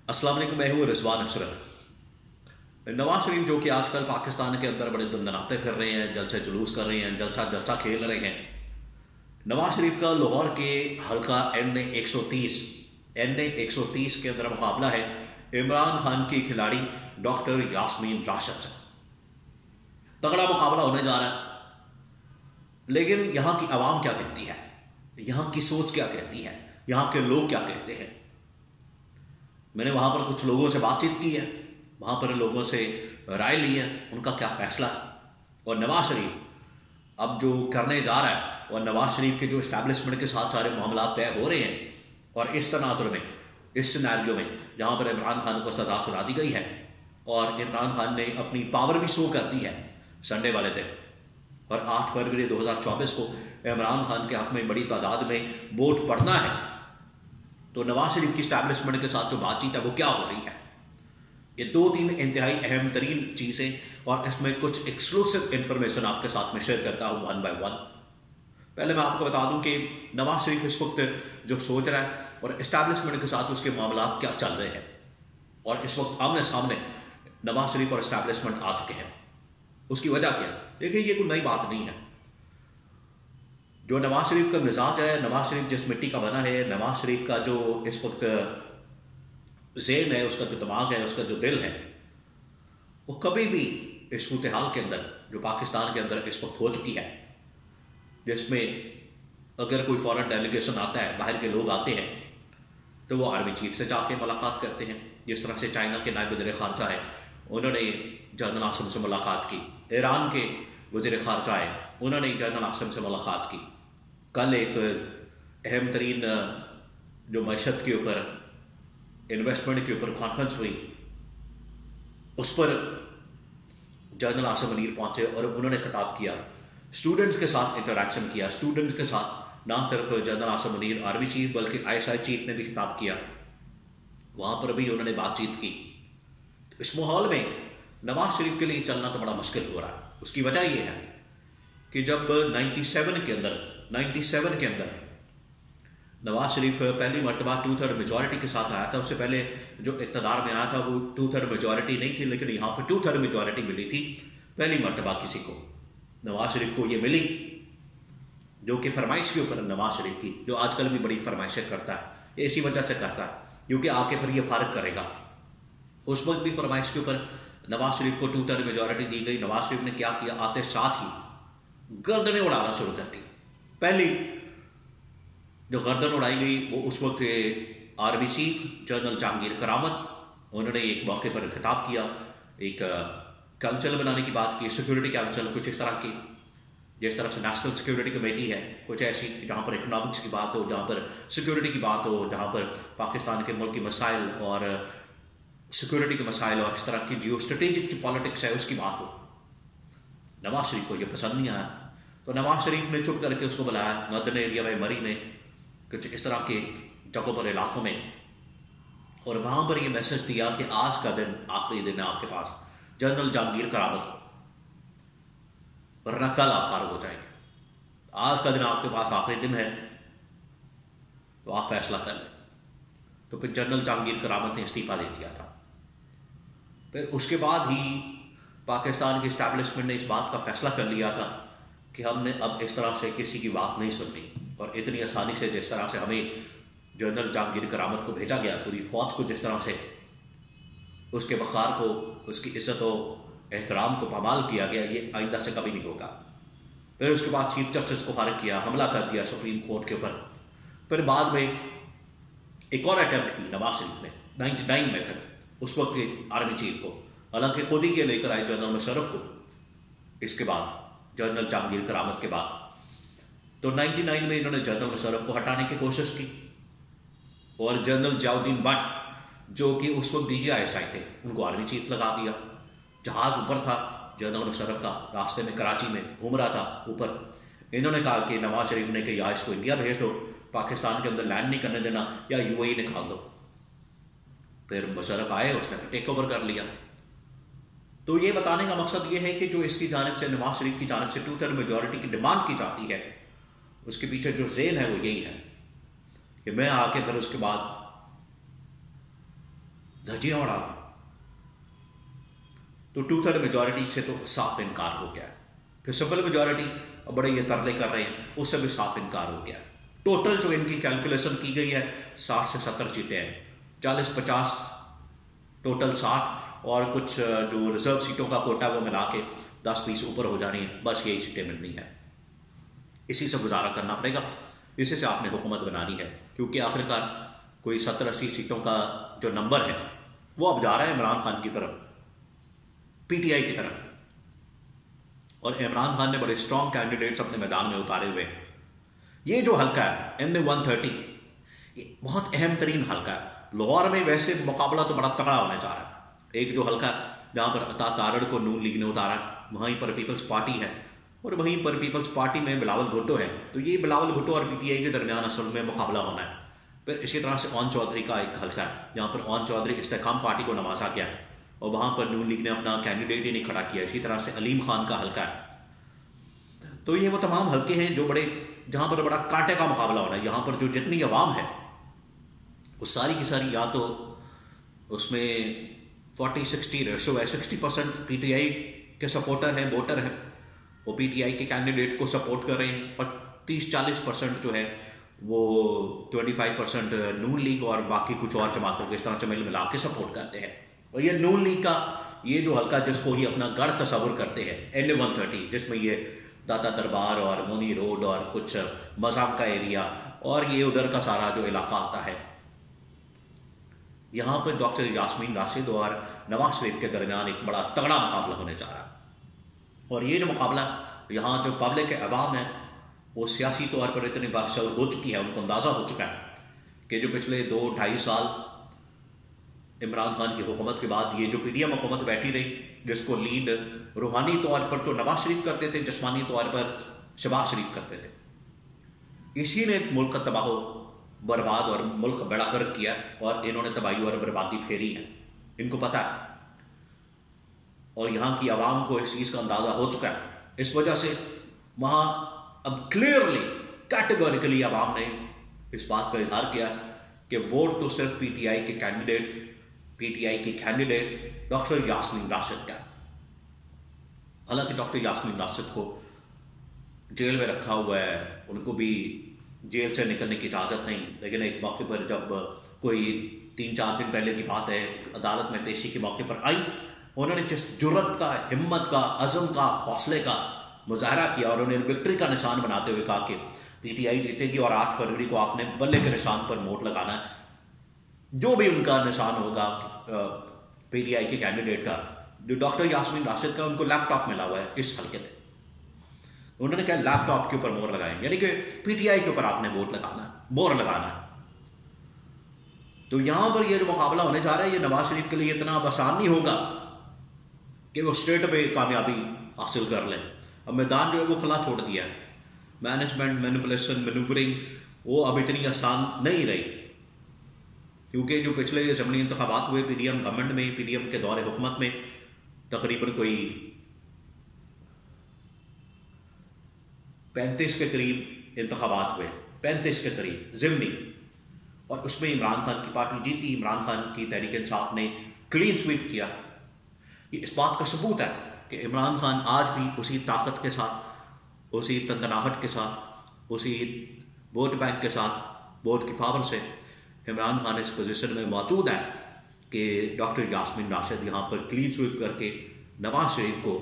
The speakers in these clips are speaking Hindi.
अस्सलाम वालेकुम, मैं हूँ रिजवान अशरफ। नवाज शरीफ जो कि आजकल पाकिस्तान के अंदर बड़े दंदनाते फिर रहे हैं, जलसे जुलूस कर रहे हैं, जलसा जलसा खेल रहे हैं। नवाज शरीफ का लाहौर के हल्का NA 130 के अंदर मुकाबला है इमरान खान की खिलाड़ी डॉक्टर यास्मीन राशिद से। तगड़ा मुकाबला होने जा रहा है, लेकिन यहाँ की आवाम क्या कहती है, यहाँ की सोच क्या कहती है, यहाँ के लोग क्या कहते हैं। मैंने वहाँ पर कुछ लोगों से बातचीत की है, वहाँ पर लोगों से राय ली है, उनका क्या फैसला है। और नवाज शरीफ अब जो करने जा रहा है, और नवाज शरीफ के जो इस्टेब्लिशमेंट के साथ सारे मामला तय हो रहे हैं, और इस तनाजुर में, इस सिनेरियो में जहाँ पर इमरान खान को सजा सुना दी गई है और इमरान खान ने अपनी पावर भी शो कर दी है संडे वाले दिन, और 8 फरवरी 2024 को इमरान खान के हक में बड़ी तादाद में वोट पड़ना है। तो नवाज शरीफ की इस्टेब्लिशमेंट के साथ जो बातचीत है वो क्या हो रही है, ये 2-3 इंतहाई अहम तरीन चीज़ें, और इसमें कुछ एक्सक्लूसिव इंफॉर्मेशन आपके साथ में शेयर करता हूँ वन बाय वन। पहले मैं आपको बता दूं कि नवाज शरीफ इस वक्त जो सोच रहा है और इस्टेब्लिशमेंट के साथ उसके मामला क्या चल रहे हैं, और इस वक्त आमने सामने नवाज शरीफ और इस्टेब्लिशमेंट आ चुके हैं। उसकी वजह क्या है? देखिए, ये कोई नई बात नहीं है। जो नवाज शरीफ का मिजाज है, नवाज शरीफ जिस मिट्टी का बना है, नवाज शरीफ का जो इस वक्त ज़हन है, उसका जो दिमाग है, उसका जो दिल है, वो कभी भी इस सूरत हाल के अंदर जो पाकिस्तान के अंदर इस वक्त हो चुकी है, जिसमें अगर कोई फॉरेन डेलीगेशन आता है, बाहर के लोग आते हैं, तो वो आर्मी चीफ से जाके मुलाकात करते हैं। जिस तरह से चाइना के नायब वज़ीर ख़ारजा है, उन्होंने जनरल आसिम से मुलाकात की। ईरान के वज़ीर ख़ारजा है, उन्होंने जनरल आसिम से मुलाकात की। कल एक अहम तरीन जो मईशत के ऊपर, इन्वेस्टमेंट के ऊपर कॉन्फ्रेंस हुई, उस पर जनरल आसिम मुनीर पहुंचे और उन्होंने खिताब किया, स्टूडेंट्स के साथ इंटरेक्शन किया। स्टूडेंट्स के साथ ना सिर्फ general Asim Munir army chief, बल्कि ISI चीफ ने भी खिताब किया, वहाँ पर भी उन्होंने बातचीत की। तो इस माहौल में नवाज शरीफ के लिए चलना तो बड़ा मुश्किल हो रहा है। उसकी वजह यह है कि जब 97 के अंदर नवाज शरीफ पहली मरतबा 2/3 मेजॉरिटी के साथ आया था, उससे पहले जो इक़्तिदार में आया था वो 2/3 मेजॉरिटी नहीं थी, लेकिन यहाँ पर 2/3 मेजॉरिटी मिली थी पहली मरतबा किसी को। नवाज शरीफ को ये मिली, जो कि फरमाइश के ऊपर नवाज शरीफ की, जो आजकल भी बड़ी फरमाइशें करता है, ये इसी वजह से करता है क्योंकि आके फिर ये फारिग करेगा। उस वक्त भी फरमाइश के ऊपर नवाज शरीफ को 2/3 मेजॉरिटी दी गई। नवाज शरीफ ने क्या किया, आते साथ ही गर्दनें उड़ाना शुरू कर दी। पहली जो गर्दन उड़ाई गई वो उस वक्त आर्मी चीफ जनरल जहांगीर करामत, उन्होंने एक मौके पर खिताब किया, एक काउंसिल बनाने की बात की, सिक्योरिटी काउंसिल कुछ इस तरह की, जिस तरह से नेशनल सिक्योरिटी कमेटी है, कुछ ऐसी जहाँ पर इकोनॉमिक्स की बात हो, जहाँ पर सिक्योरिटी की बात हो, जहाँ पर पाकिस्तान के मुल्क की मसाइल और सिक्योरिटी के मसाइल और इस तरह की जियो स्ट्रेटेजिक जो पॉलिटिक्स है उसकी बात हो। नवाज शरीफ को ये पसंद नहीं आया, तो नवाज शरीफ ने चुप करके उसको बुलाया नॉर्दर्न एरिया में, मरी में, कुछ इस तरह के जगहों पर, इलाकों में, और वहाँ पर ये मैसेज दिया कि आज का दिन आखिरी दिन है आपके पास जनरल जहांगीर करामत को, वरना कल आप फारिग हो जाएंगे। आज का दिन आपके पास आखिरी दिन है, तो आप फैसला कर लें। तो फिर जनरल जहांगीर करामत ने इस्तीफा दे दिया था। फिर उसके बाद ही पाकिस्तान की इस्टेब्लिशमेंट ने इस बात का फैसला कर लिया था कि हमने अब इस तरह से किसी की बात नहीं सुननी, और इतनी आसानी से जिस तरह से हमें जनरल जहांगीर करामत को भेजा गया, पूरी फौज को जिस तरह से उसके वक़ार को, उसकी इज्जत और एहतराम को पामाल किया गया, ये आइंदा से कभी नहीं होगा। फिर उसके बाद चीफ जस्टिस को फारिग किया, हमला कर दिया सुप्रीम कोर्ट के ऊपर। फिर बाद में एक और अटैम्प्ट की नवाज शरीफ ने 99 में, फिर उस वक्त के आर्मी चीफ को, हालांकि खुद ही ये लेकर आए जनरल मुशर्रफ को, इसके बाद जनरल जहांगीर करामत के बाद। तो 99 में इन्होंने जनरल मुशर्रफ को हटाने की कोशिश की, और जनरल जियाउद्दीन भट्ट जो कि उस वक्त DGI थे, उनको आर्मी चीफ लगा दिया। जहाज़ ऊपर था जनरल मुशर्रफ का, रास्ते में कराची में घूम रहा था ऊपर। इन्होंने कहा कि नवाज शरीफ ने कि या इसको इंडिया भेज दो, पाकिस्तान के अंदर लैंड नहीं करने देना, या UAE निकाल दो। फिर मुशर्रफ आए, उसने टेक ओवर कर लिया। तो ये बताने का मकसद ये है कि जो इसकी जानिब से, नवाज शरीफ की जानिब से 2/3 मेजॉरिटी की डिमांड की जाती है, उसके पीछे जो ज़हन है वो यही है कि मैं आके फिर उसके बाद धज्जियां उड़ा दी। तो 2/3 मेजॉरिटी से तो साफ इनकार हो गया। फिर सिंपल मेजॉरिटी, बड़े ये तरले कर रहे हैं, उससे भी साफ इनकार हो गया। टोटल जो इनकी कैलकुलेशन की गई है 60 से 70 सीटें हैं, 40-50 टोटल 60 और कुछ जो रिजर्व सीटों का कोटा वो मिला के 10-20 ऊपर हो जानी है, बस यही सीटें मिलनी है। इसी से गुजारा करना पड़ेगा, इसी से आपने हुकूमत बनानी है, क्योंकि आखिरकार कोई 70-80 सीटों का जो नंबर है वो अब जा रहा है इमरान खान की तरफ, पीटीआई की तरफ। और इमरान खान ने बड़े स्ट्रॉन्ग कैंडिडेट्स अपने मैदान में उतारे हुए। ये जो हल्का है MA 130, ये बहुत अहम तरीन हल्का है। लाहौर में वैसे मुकाबला तो बड़ा तगड़ा होने जा रहा है। एक जो हल्का जहाँ पर अता तारड़ को नून लीग ने उतारा, वहीं पर पीपल्स पार्टी है और वहीं पर पीपल्स पार्टी में बिलावल भुट्टो है। तो ये बिलावल भुट्टो और पीटीआई के दरमियान असल में मुकाबला होना है। फिर इसी तरह से ओन चौधरी का एक हल्का है जहाँ पर ओन चौधरी इस्तेकाम पार्टी को नवाजा गया और वहाँ पर नून लीग ने अपना कैंडिडेट ही नहीं खड़ा किया। इसी तरह से अलीम खान का हल्का है। तो ये वो तमाम हल्के हैं जो बड़े, जहाँ पर बड़ा कांटे का मुकाबला होना है। यहाँ पर जो जितनी आवाम है वो सारी की सारी या तो उसमें 40-60 रेशो है, 60% पीटीआई के सपोर्टर हैं, वोटर हैं, वो पीटीआई के कैंडिडेट को सपोर्ट कर रहे हैं और 30-40% जो है वो 25% नून लीग और बाकी कुछ और जमातों के इस तरह से मिल मिला के सपोर्ट करते हैं। और ये नून लीग का ये जो हल्का जिसको ये अपना गढ़ तस्वुर करते हैं MA 130, जिसमें ये दाता दरबार और मोनी रोड और कुछ मजाक का एरिया और ये उधर का सारा जो इलाका आता है, यहाँ पर डॉक्टर यास्मीन राशिद और नवाज शरीफ के दरमियान एक बड़ा तगड़ा मुकाबला होने जा रहा है। और ये जो मुकाबला यहाँ जो पब्लिक के अवाम है वो सियासी तौर पर इतनी बाशऊर हो चुकी है, उनको अंदाज़ा हो चुका है कि जो पिछले 2-2.5 साल इमरान खान की हुकूमत के बाद ये जो पीडीएम हुकूमत बैठी रही, जिसको लीड रूहानी तौर पर तो नवाज शरीफ करते थे, जिस्मानी तौर पर शहबाज शरीफ करते थे, इसी ने मुल्क का तबाह बर्बाद और मुल्क बड़ा गर्क किया और इन्होंने तबाही और बर्बादी फेरी है, इनको पता है। और यहाँ की आवाम को इस चीज़ का अंदाज़ा हो चुका है। इस वजह से वहाँ अब क्लियरली कैटेगोरिकली आवाम ने इस बात का इजहार किया कि वोट तो सिर्फ पीटीआई के कैंडिडेट डॉक्टर यास्मीन राशिद का। हालांकि डॉक्टर यास्मीन राशिद को जेल में रखा हुआ है, उनको भी जेल से निकलने की इजाज़त नहीं, लेकिन एक मौके पर जब कोई 3-4 दिन पहले की बात है, अदालत में पेशी के मौके पर आई, उन्होंने जिस जुर्रत का, हिम्मत का, अज़म का, हौसले का मुजाहरा किया और उन्हें विक्ट्री का निशान बनाते हुए कहा कि पीटीआई जीतेगी और 8 फरवरी को आपने बल्ले के निशान पर वोट लगाना है, जो भी उनका निशान होगा पीटीआई के कैंडिडेट का। जो डॉक्टर यास्मीन राशिद का, उनको लैपटॉप मिला हुआ है इस हल्के में, उन्होंने कहा लैपटॉप के ऊपर मोहर लगाएंगे, यानी कि पीटीआई के ऊपर आपने वोट लगाना है, मोहर लगाना है। तो यहां पर ये जो मुकाबला होने जा रहा है, ये नवाज शरीफ के लिए इतना आसान नहीं होगा कि वो स्टेट पे कामयाबी हासिल कर लें। अब मैदान जो है वो खुला छोड़ दिया है, मैनेजमेंट, मैनिपुलेशन, मैनूवरिंग वो अब इतनी आसान नहीं रही, क्योंकि जो पिछले असम्बली इंतखाबात हुए पीडीएम गवर्नमेंट में, पीडीएम के दौरे हुकूमत में तकरीबन कोई 35 के करीब इंतखाबात हुए, 35 के करीब ज़िमनी, और उसमें इमरान खान की पार्टी जीती। इमरान खान की तहरीक इंसाफ ने क्लीन स्वीप किया। ये इस बात का सबूत है कि इमरान खान आज भी उसी ताकत के साथ, उसी तंदनाहट के साथ, उसी वोट बैंक के साथ, वोट की पावर से इमरान खान इस पोजीशन में मौजूद है कि डॉक्टर यास्मीन राशिद यहाँ पर क्लीन स्वीप करके नवाज शरीफ को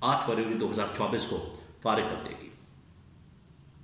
8 फरवरी 2024 को फारिग कर देगी।